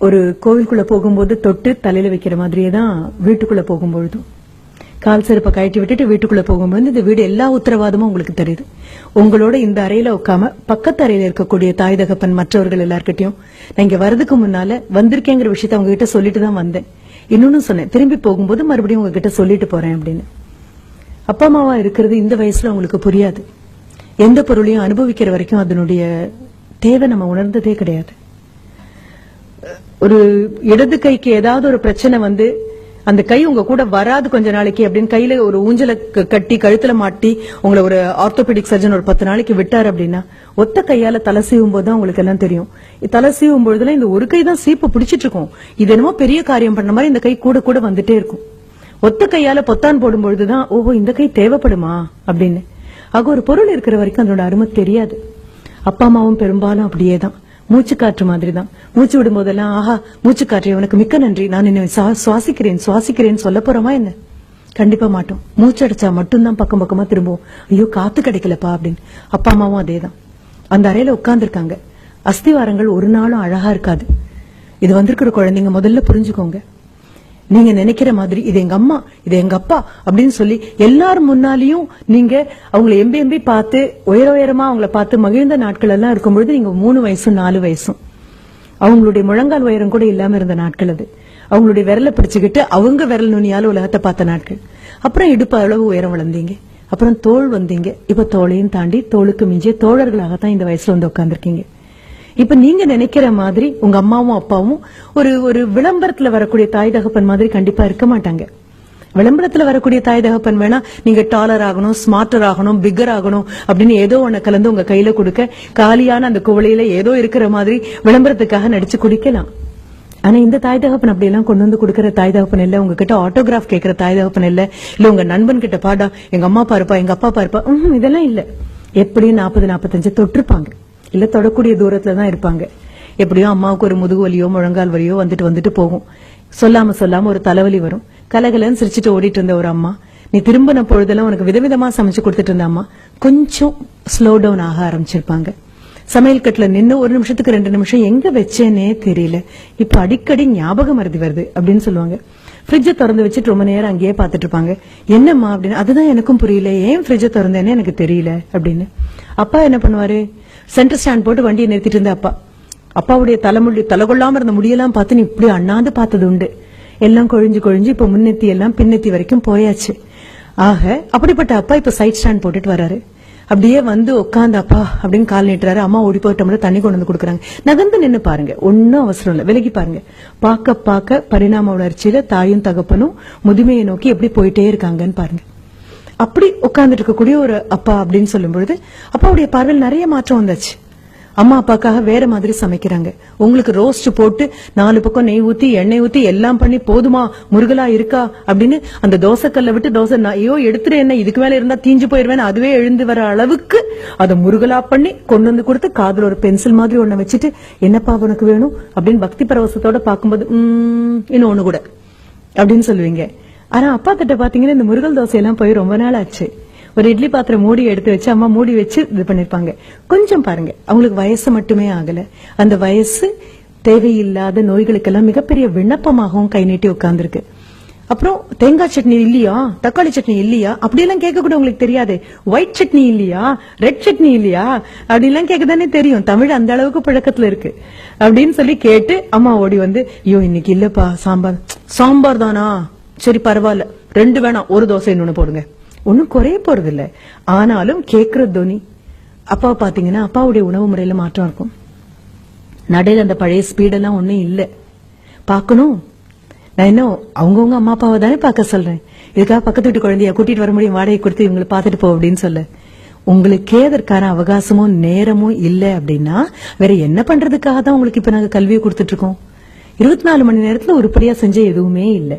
ஒரு கோவிலுக்குள்ள போகும்போது தொட்டு தலையில வைக்கிற மாதிரியே தான் வீட்டுக்குள்ள போகும்பொழுதும் கால் செருப்பை கழட்டி விட்டுட்டு வீட்டுக்குள்ள போகும்போது இந்த வீடு எல்லா உத்தரவாதமும் உங்களுக்கு தெரியுது. உங்களோட இந்த அறையில உட்காம பக்கத்து அறையில இருக்கக்கூடிய தாய் தகப்பன் மற்றவர்கள் எல்லார்கிட்டையும் நான் இங்க வரதுக்கு முன்னால வந்திருக்கேங்கிற விஷயத்த அவங்க கிட்ட சொல்லிட்டு தான் வந்தேன். இன்னொன்னு சொன்னேன், திரும்பி போகும்போது மறுபடியும் உங்ககிட்ட சொல்லிட்டு போறேன் அப்படின்னு. அப்பா அம்மாவா இருக்கிறது இந்த வயசுல உங்களுக்கு புரியாது. எந்த பொருளையும் அனுபவிக்கிற வரைக்கும் அதனுடைய தேவை நம்ம உணர்ந்ததே கிடையாது. ஒரு இடது கைக்கு ஏதாவது ஒரு பிரச்சனை வந்து அந்த கை உங்க கூட வராது கொஞ்ச நாளைக்கு அப்படின்னு கையில ஒரு ஊஞ்சல கட்டி கழுத்துல மாட்டி உங்களை ஒரு ஆர்த்தோபெடிக் சர்ஜன் ஒரு 10 நாளைக்கு விட்டாரு அப்படின்னா ஒத்த கையால தலை சீவும் போதுதான் உங்களுக்கு எல்லாம் தெரியும். தலை சீவும் பொழுதுல இந்த ஒரு கை தான் சீப்பு பிடிச்சிட்டு இருக்கும். இது என்னமோ பெரிய காரியம் பண்ண மாதிரி இந்த கை கூட கூட வந்துட்டே இருக்கும். ஒத்த கையால பொத்தான் போடும் பொழுதுதான் ஓஹோ இந்த கை தேவைப்படுமா அப்படின்னு. ஆக ஒரு பொருள் இருக்கிற வரைக்கும் அதோட அருமை தெரியாது. அப்பா அம்மாவும் பெரும்பாலும் அப்படியேதான், மூச்சு காற்று மாதிரி தான். மூச்சு விடும் போதெல்லாம் ஆஹா மூச்சு காற்று உனக்கு மிக்க நன்றி, நான் என்ன சுவாசிக்கிறேன் சொல்ல போறோமா என்ன? கண்டிப்பா மாட்டோம். மூச்சு அடிச்சா மட்டும்தான் பக்கம் பக்கமா திரும்புவோம், ஐயோ காத்து கிடைக்கலப்பா அப்படின்னு. அப்பா அம்மாவும் அதேதான். அந்த அறையில உட்கார்ந்து இருக்காங்க. அஸ்திவாரங்கள் ஒரு நாளும் அழகா இருக்காது. இது வந்திருக்கிற குழந்தைங்க முதல்ல புரிஞ்சுக்கோங்க. நீங்க நினைக்கிற மாதிரி இது எங்க அம்மா இது எங்க அப்பா அப்படின்னு சொல்லி எல்லாரும் முன்னாலையும் நீங்க அவங்களை எம்பி பார்த்து உயரமா அவங்கள பார்த்து மகிழ்ந்த நாட்கள் எல்லாம் இருக்கும்பொழுது நீங்க 3 வயசும் 4 வயசும் அவங்களுடைய முழங்கால் உயரம் கூட இல்லாம இருந்த நாட்கள் அது. அவங்களுடைய விரலை பிடிச்சுக்கிட்டு அவங்க விரல் நுனியால உலகத்தை பார்த்த நாட்கள். அப்புறம் இடுப்பு அளவு உயரம் வளர்ந்தீங்க, அப்புறம் தோள் வந்தீங்க. இப்ப தோளையும் தாண்டி தோளுக்கு மிஞ்சிய தோழர்களாகத்தான் இந்த வயசுல வந்து உட்கார்ந்துருக்கீங்க. இப்ப நீங்க நினைக்கிற மாதிரி உங்க அம்மாவும் அப்பாவும் ஒரு விளம்பரத்துல வரக்கூடிய தாய் தகப்பன் மாதிரி கண்டிப்பா இருக்க மாட்டாங்க. விளம்பரத்துல வரக்கூடிய தாய் தகப்பன் வேணா நீங்க டாலர் ஆகணும், ஸ்மார்ட்டர் ஆகணும், பிக்கர் ஆகணும் அப்படின்னு ஏதோ ஒண்ணு கலந்து உங்க கையில கொடுக்க காலியான அந்த குவளையில ஏதோ இருக்கிற மாதிரி விளம்பரத்துக்காக நடிச்சு குடிக்கலாம். ஆனா இந்த தாய் தகப்பன் அப்படி எல்லாம் கொண்டு வந்து கொடுக்கற தாய் தகப்பன் இல்ல. உங்ககிட்ட ஆட்டோகிராஃப் கேட்கிற தாய் தகப்பன் இல்ல. இல்ல உங்க நண்பன் கிட்ட பாடா எங்க அம்மா பாருப்பா எங்க அப்பா பாருப்பா, இதெல்லாம் இல்ல. எப்படியும் 40-45 தொட்டிருப்பாங்க, இல்ல தொடக்கூடிய தூரத்துலதான் இருப்பாங்க. எப்படியோ அம்மாவுக்கு ஒரு முதுகு வலியோ முழங்கால் வலியோ வந்துட்டு போகும். சொல்லாம ஒரு தலைவலி வரும். கலகலன்னு சிரிச்சுட்டு ஓடிட்டு இருந்த ஒரு அம்மா, நீ திரும்பின பொழுதெல்லாம் உனக்கு விதவிதமா சமைச்சு கொடுத்துட்டு இருந்த அம்மா கொஞ்சம் ஸ்லோ டவுன் ஆக ஆரம்பிச்சிருப்பாங்க. சமையல் கட்டுல நின்னு 1 நிமிஷத்துக்கு 2 நிமிஷம் எங்க வச்சேனே தெரியல, இப்ப அடிக்கடி ஞாபகம் மறதி வருது அப்படின்னு சொல்லுவாங்க. ஃப்ரிட்ஜை திறந்து வச்சுட்டு ரொம்ப நேரம் அங்கேயே பாத்துட்டு இருப்பாங்க. என்னம்மா அப்படின்னு. அதுதான் எனக்கும் புரியல, ஏன் ஃப்ரிட்ஜை திறந்தேன்னு எனக்கு தெரியல அப்படின்னு. அப்பா என்ன பண்ணுவாரு, சென்டர் ஸ்டாண்ட் போட்டு வண்டியை நிறுத்திட்டு இருந்த அப்பாவுடைய தலை கொள்ளாம இருந்த முடியெல்லாம் பார்த்து நீ இப்படி அண்ணாந்து பார்த்தது உண்டு. எல்லாம் கொழிஞ்சு இப்ப முன்னெத்தி எல்லாம் பின்னெத்தி வரைக்கும் போயாச்சு. ஆக அப்படிப்பட்ட அப்பா இப்ப சைட் ஸ்டாண்ட் போட்டுட்டு வராரு. அப்படியே வந்து உட்காந்து அப்பா அப்படின்னு கால் நீட்டுறாரு. அம்மா ஓடி போயிட்டோம்ல தண்ணி கொண்டு வந்து கொடுக்குறாங்க. நகர்ந்து நின்னு பாருங்க, ஒன்னும் அவசரம் இல்ல, விலகி பாருங்க. பார்க்க பரிணாம வளர்ச்சியில தாயும் தகப்பனும் முதுமையை நோக்கி எப்படி போயிட்டே இருக்காங்கன்னு பாருங்க. அப்படி உட்கார்ந்துட்டு இருக்கக்கூடிய ஒரு அப்பா அப்படின்னு சொல்லும் பொழுது அப்பாவுடைய பார்வையில் நிறைய மாற்றம் வந்தாச்சு. அம்மா அப்பாக்காக வேற மாதிரி சமைக்கிறாங்க. உங்களுக்கு ரோஸ்ட் போட்டு 4 பக்கம் நெய் ஊத்தி எண்ணெய் ஊத்தி எல்லாம் பண்ணி போதுமா முருகலா இருக்கா அப்படின்னு அந்த தோசைக்கல்ல விட்டு தோசை ஐயோ எடுத்துரு என்ன இதுக்கு மேல இருந்தா தீஞ்சு போயிருவேன் அதுவே எழுந்து வர அளவுக்கு அதை முருகலா பண்ணி கொண்டு வந்து கொடுத்து காதுல ஒரு பென்சில் மாதிரி ஒண்ணு வச்சுட்டு என்னப்பா உனக்கு வேணும் அப்படின்னு பக்தி பரவசத்தோட பாக்கும்போது இன்னொன்னு கூட அப்படின்னு சொல்லுவீங்க. ஆனா அப்பா கிட்ட பாத்தீங்கன்னா இந்த முருகல் தோசை எல்லாம் போய் ரொம்ப நாள் ஆச்சு. ஒரு இட்லி பாத்திரம் மூடி எடுத்து வச்சு அம்மா மூடி வச்சு இது பண்ணிருப்பாங்க. கொஞ்சம் பாருங்க, அவங்களுக்கு வயசு மட்டுமே ஆகல, அந்த வயசு தேவையில்லாத நோய்களுக்கெல்லாம் மிகப்பெரிய விண்ணப்பமாகவும் கை நீட்டி உட்கார்ந்துருக்கு. அப்புறம் தேங்காய் சட்னி இல்லையா, தக்காளி சட்னி இல்லையா அப்படியெல்லாம் கேட்க கூட உங்களுக்கு தெரியாது. ஒயிட் சட்னி இல்லையா, ரெட் சட்னி இல்லையா அப்படிலாம் கேட்கதானே தெரியும். தமிழ் அந்த அளவுக்கு பழக்கத்துல இருக்கு அப்படின்னு சொல்லி கேட்டு அம்மா ஓடி வந்து ஐயோ இன்னைக்கு இல்லப்பா சாம்பார் தானா, சரி பரவாயில்ல 2 வேணாம், ஒரு தோசை இன்னொன்னு போடுங்க. ஒன்னும் குறைய போறது இல்ல. ஆனாலும் கேக்குற துணி அப்பா பாத்தீங்கன்னா அப்பாவுடைய உணவு முறையில மாற்றம் இருக்கும். நடையில அந்த பழைய ஸ்பீடெல்லாம் ஒன்னும் இல்ல. பாக்கணும், நான் இன்னும் அவங்கவுங்க அம்மா அப்பாவை தானே பாக்க சொல்றேன். இதுக்காக பக்கத்து வீட்டு குழந்தைய கூட்டிட்டு வர முடியும், வாடகை கொடுத்து இவங்களை பாத்துட்டு போ அப்படின்னு சொல்ல. உங்களுக்கே அதற்கான அவகாசமும் நேரமும் இல்ல அப்படின்னா வேற என்ன பண்றதுக்காக தான் உங்களுக்கு இப்ப நாங்க கல்வியை கொடுத்துட்டு இருக்கோம். 24 மணி நேரத்துல உருப்படியா செஞ்ச எதுவுமே இல்ல.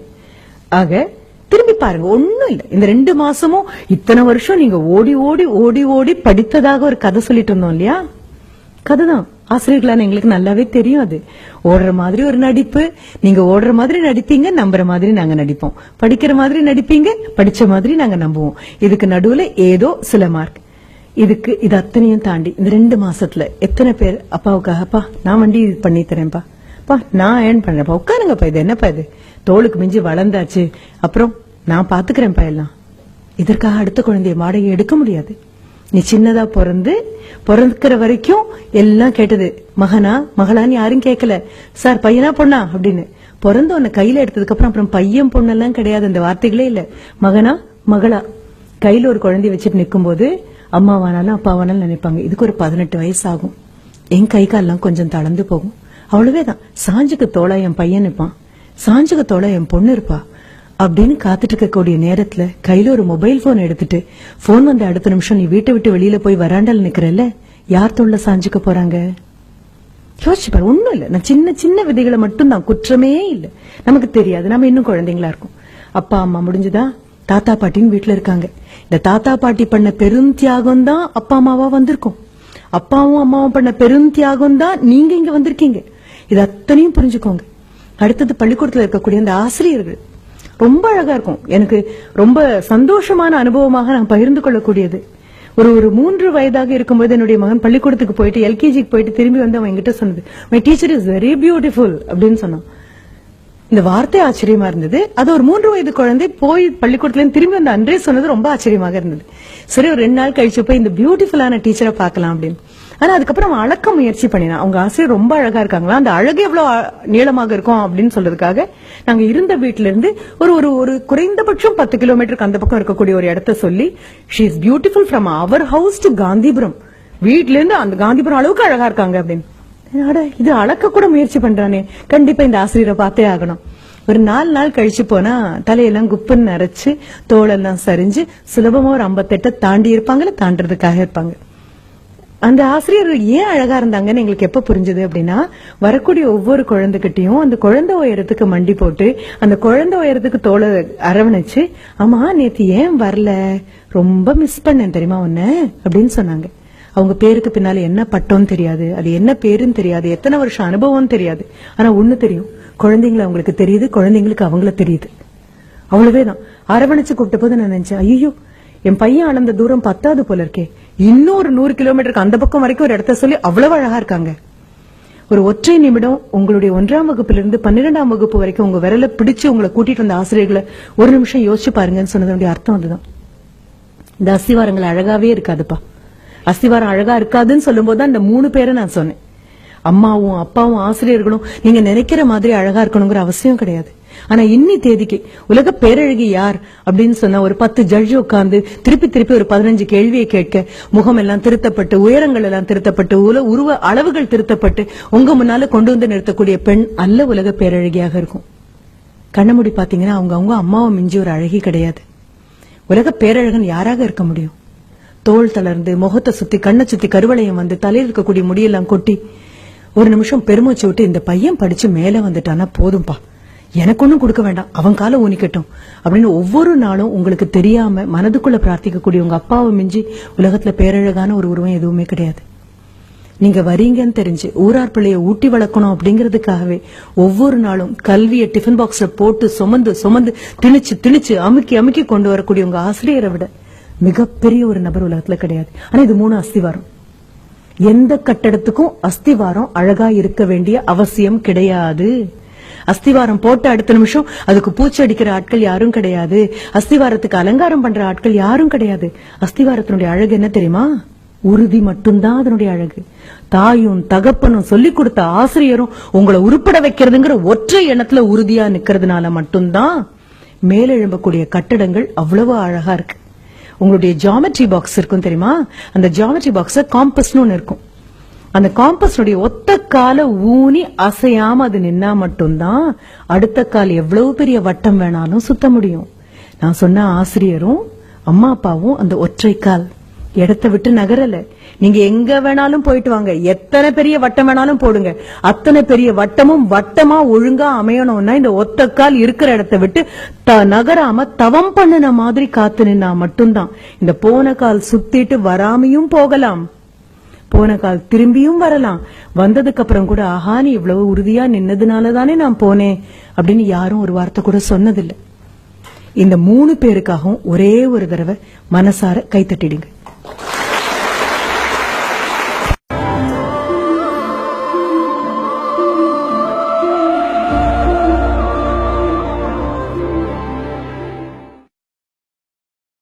ஆக திரும்பி பாருங்க, ஒண்ணும் இல்ல. இந்த 2 மாசமும் இத்தனை வருஷம் நீங்க ஓடி ஓடி ஓடி ஓடி படித்ததாக ஒரு கதை சொல்லிட்டு இருந்தோம் இல்லையா, கதைதான். ஆசிரியர்களான எங்களுக்கு நல்லாவே தெரியும். அது ஓடுற மாதிரி ஒரு நடிப்பு, நீங்க ஓடுற மாதிரி நடிப்பீங்க, நம்புற மாதிரி நாங்க நடிப்போம், படிக்கிற மாதிரி நடிப்பீங்க, படிச்ச மாதிரி நாங்க நம்புவோம். இதுக்கு நடுவுல ஏதோ சில மார்க். இது அத்தனையும் தாண்டி இந்த 2 மாசத்துல எத்தனை பேர் அப்பாவுக்காக அப்பா நான் வண்டி பண்ணி தரேன்ப்பா, நான் ஏர்ன் பண்றேன்ப்பா, உட்காருங்கப்பா, இது என்னப்பா இது, தோளுக்கு மிஞ்சி வளர்ந்தாச்சு, அப்புறம் நான் பாத்துக்கிறேன்ப்பா எல்லாம். இதற்காக அடுத்த குழந்தைய வாடகை எடுக்க முடியாது. நீ சின்னதா பிறக்கிற வரைக்கும் எல்லாம் கேட்டது, மகனா மகளான்னு யாரும் கேட்கல, சார் பையனா பொண்ணா அப்படின்னு. பிறந்த உன்னை கையில எடுத்ததுக்கு அப்புறம் பையன் பொண்ணெல்லாம் கிடையாது, அந்த வார்த்தைகளே இல்ல. மகனா மகளா கையில ஒரு குழந்தைய வச்சுட்டு நிக்கும் போது அம்மாவானாலும் அப்பாவானாலும் நினைப்பாங்க, இதுக்கு ஒரு 18 வயசு ஆகும், என் கை கால்லாம் கொஞ்சம் தளர்ந்து போகும், அவ்வளவேதான். சாஞ்சுக்கு தோளா என் பையன் இருப்பான், சாஞ்சுக்கு தோளா என் பொண்ணு இருப்பா அப்படின்னு காத்துட்டு இருக்கக்கூடிய நேரத்துல கையில ஒரு மொபைல் போன் எடுத்துட்டு போன் வந்த அடுத்த நிமிஷம் நீ வீட்டை விட்டு வெளியில போய் வராண்டல் நிக்கிறல்ல, யார் தோல்ல சாஞ்சுக்க போறாங்க? யோசிச்சு பாரு. ஒண்ணும் இல்ல, நான் சின்ன சின்ன விதைகளை மட்டும் தான், குற்றமே இல்ல. நமக்கு தெரியாது, நம்ம இன்னும் குழந்தைங்களா இருக்கும். அப்பா அம்மா முடிஞ்சுதா, தாத்தா பாட்டின்னு வீட்டுல இருக்காங்க. இந்த தாத்தா பாட்டி பண்ண பெரும் தியாகம் தான் அப்பா அம்மாவா வந்திருக்கும். அப்பாவும் அம்மாவும் பண்ண பெரும் தியாகம் தான் நீங்க இங்க வந்திருக்கீங்க. இது அத்தனையும் புரிஞ்சுக்கோங்க. அடுத்தது பள்ளிக்கூடத்துல இருக்கக்கூடிய அந்த ஆசிரியர்கள் ரொம்ப அழகா இருக்கும். எனக்கு ரொம்ப சந்தோஷமான அனுபவமாக நான் பகிர்ந்து கொள்ளக்கூடியது. ஒரு 3 வயதாக இருக்கும்போது என்னுடைய மகன் பள்ளிக்கூடத்துக்கு போயிட்டு எல்கேஜிக்கு போயிட்டு திரும்பி வந்து அவன் என்கிட்ட சொன்னது, my teacher is very beautiful அப்படின்னு சொன்னான். இந்த வார்த்தை ஆச்சரியமா இருந்தது. அது ஒரு 3 வயது குழந்தை போய் பள்ளிக்கூடத்துல திரும்பி வந்து அன்றே சொன்னது ரொம்ப ஆச்சரியமாக இருந்தது. சரி, ஒரு 2 நாள் கழிச்சு போய் இந்த பியூட்டிஃபுல்லான டீச்சரை பார்க்கலாம் அப்படின்னு. ஆனா அதுக்கப்புறம் அவன் அளக்க முயற்சி பண்ணினான். அவங்க ஆசிரியர் ரொம்ப அழகா இருக்காங்களா, அந்த அழகு எவ்வளவு நீளமாக இருக்கும் அப்படின்னு சொல்றதுக்காக நாங்க இருந்த வீட்டுல இருந்து ஒரு குறைந்தபட்சம் 10 கிலோமீட்டருக்கு அந்த பக்கம் இருக்கக்கூடிய ஒரு இடத்த சொல்லி, she is beautiful from our house to Gandhipuram, வீட்ல இருந்து அந்த காந்திபுரம் அளவுக்கு அழகா இருக்காங்க அப்படின்னு. இது அளக்க கூட முயற்சி பண்றானே, கண்டிப்பா இந்த ஆசிரியரை பார்த்தே ஆகணும். ஒரு 4 நாள் கழிச்சு போனா தலையெல்லாம் குப்புன்னு நரைச்சு தோளெல்லாம் சரிஞ்சு சுலபமா ஒரு 58 தாண்டி இருப்பாங்கல்ல, தாண்டறதுக்காக இருப்பாங்க. அந்த ஆசிரியர் ஏன் அழகா இருந்தாங்கன்னு எங்களுக்கு எப்ப புரிஞ்சது அப்படின்னா, வரக்கூடிய ஒவ்வொரு குழந்தைகிட்டையும் அந்த குழந்தை உயரத்துக்கு மண்டி போட்டு அந்த குழந்தை உயரத்துக்கு தோளை அரவணைச்சு, ஆமா நேத்து ஏன் வரல, ரொம்ப மிஸ் பண்ணேன் தெரியுமா உன்ன அப்படின்னு சொன்னாங்க. அவங்க பேருக்கு பின்னால என்ன பட்டம்னு தெரியாது, அது என்ன பேருன்னு தெரியாது, எத்தனை வருஷம் அனுபவம் தெரியாது. ஆனா ஒண்ணு தெரியும், குழந்தைங்களை அவங்களுக்கு தெரியுது, குழந்தைங்களுக்கு அவங்கள தெரியுது, அவ்வளவேதான். அரவணைச்சு கூப்பிட்ட போது நான் நினைச்சேன், ஐயோ என் பையன் அளந்த தூரம் 10வது போல இருக்கே, இன்னொரு 100 கிலோமீட்டருக்கு அந்த பக்கம் வரைக்கும் ஒரு இடத்த சொல்லி அவ்வளவு அழகா இருக்காங்க. ஒரு ஒற்றை நிமிடம் உங்களுடைய 1ஆம் வகுப்பிலிருந்து 12ஆம் வகுப்பு வரைக்கும் உங்க விரல பிடிச்சு உங்களை கூட்டிட்டு வந்த ஆசிரியர்களை ஒரு நிமிஷம் யோசிச்சு பாருங்கன்னு சொன்னதனுடைய அர்த்தம் அதுதான். இந்த அஸ்திவாரங்கள் அழகாவே இருக்காதுப்பா. அஸ்திவாரம் அழகா இருக்காதுன்னு சொல்லும் போதுதான் இந்த 3 பேரை நான் சொன்னேன். அம்மாவும் அப்பாவும் ஆசிரியர்களும் நீங்க நினைக்கிற மாதிரி அழகா இருக்கணுங்கிற அவசியம் கிடையாது. ஆனா இன்னி தேதிக்கு உலக பேரழகி யார் அப்படின்னு சொன்னா ஒரு 10 ஜட்ஜ் உட்கார்ந்து திருப்பி ஒரு 15 கேள்வியை கேட்க, முகம் எல்லாம் திருத்தப்பட்டு, உயரங்கள் எல்லாம் திருத்தப்பட்டு, உருவ அளவுகள் திருத்தப்பட்டு உங்க முன்னால கொண்டு வந்து நிறுத்தக்கூடிய பெண் அல்ல உலக பேரழகியாக இருக்கும். கண்ணமுடி பாத்தீங்கன்னா அவங்க அம்மாவை மிஞ்சி ஒரு அழகி கிடையாது. உலக பேரழகன் யாராக இருக்க முடியும்? தோள் தளர்ந்து, முகத்தை சுத்தி, கண்ணை சுத்தி கருவளையம் வந்து, தலையில் இருக்கக்கூடிய முடியெல்லாம் கொட்டி ஒரு நிமிஷம் பெருமூச்சு விட்டு, இந்த பையன் படிச்சு மேல வந்துட்டானா போதும்பா, எனக்கு ஒண்ணும் கொடுக்க வேண்டாம், அவன் கால ஊனிக்கட்டும் அப்படின்னு ஒவ்வொரு நாளும் உங்களுக்கு தெரியாம மனதுக்குள்ள பிரார்த்திக்கக்கூடிய உங்க அப்பாவை மிஞ்சி உலகத்துல பேரழகான ஒரு உருவம் எதுவுமே கிடையாது. நீங்க வரீங்கன்னு தெரிஞ்சு ஊரார் பிள்ளைய ஊட்டி வளர்க்கணும் அப்படிங்கறதுக்காகவே ஒவ்வொரு நாளும் கல்வியை டிஃபன் பாக்ஸ்ல போட்டு சுமந்து திணிச்சு அமுக்கி கொண்டு வரக்கூடிய உங்க ஆசிரியரை விட மிகப்பெரிய ஒரு நபர் உலகத்துல கிடையாது. ஆனா இது 3 அஸ்திவாரம். எந்த கட்டடத்துக்கும் அஸ்திவாரம் அழகா இருக்க வேண்டிய அவசியம் கிடையாது. அஸ்திவாரம் போட்ட அடுத்த நிமிஷம் அதுக்கு பூச்சி அடிக்கிற ஆட்கள் யாரும் கிடையாது. அஸ்திவாரத்துக்கு அலங்காரம் பண்ற ஆட்கள் யாரும் கிடையாது. அஸ்திவாரத்தினுடைய அழகு என்ன தெரியுமா? உறுதி மட்டும்தான் அதனுடைய அழகு. தாயும் தகப்பனும் சொல்லிக் கொடுத்த ஆசிரியரும் உங்களை உருப்பட வைக்கிறதுங்கிற ஒற்றை எண்ணத்துல உறுதியா நிக்கிறதுனால மட்டும்தான் மேலெழும்பக்கூடிய கட்டடங்கள் அவ்வளவு அழகா இருக்கு. உங்களுடைய ஜியோமெட்ரி பாக்ஸ் இருக்கும் தெரியுமா? அந்த ஜியோமெட்ரி பாக்ஸ் காம்பஸ்னு ஒண்ணு இருக்கும். அந்த காம்பஸுடைய ஒத்த கால ஊனி அசையாம அது நின்னா மட்டும்தான் அடுத்த கால் எவ்வளவு பெரிய வட்டம் வேணாலும் சுத்த முடியும். நான் சொன்ன ஆசிரியரும் அம்மா அப்பாவும் அந்த ஒற்றை கால் இடத்தை விட்டு நகரல. நீங்க எங்க வேணாலும் போயிட்டு வாங்க, எத்தனை பெரிய வட்டம் வேணாலும் போடுங்க, அத்தனை பெரிய வட்டமும் வட்டமா ஒழுங்கா அமையணும்னா இந்த ஒத்த கால் இருக்கிற இடத்தை விட்டு நகராம தவம் பண்ணின மாதிரி காத்து நின்னா மட்டும்தான். இந்த போன கால் சுத்திட்டு வராமையும் போகலாம், போன கால் திரும்பியும் வரலாம். வந்ததுக்கு அப்புறம் கூட ஆஹா நீ இவ்வளவு உறுதியா நின்னதுனாலதானே நான் போனேன் அப்படின்னு யாரும் ஒரு வார்த்தை கூட சொன்னதில்லை. இந்த 3 பேருக்காகவும் ஒரே ஒரு தடவை மனசார கைத்தட்டிடுங்க.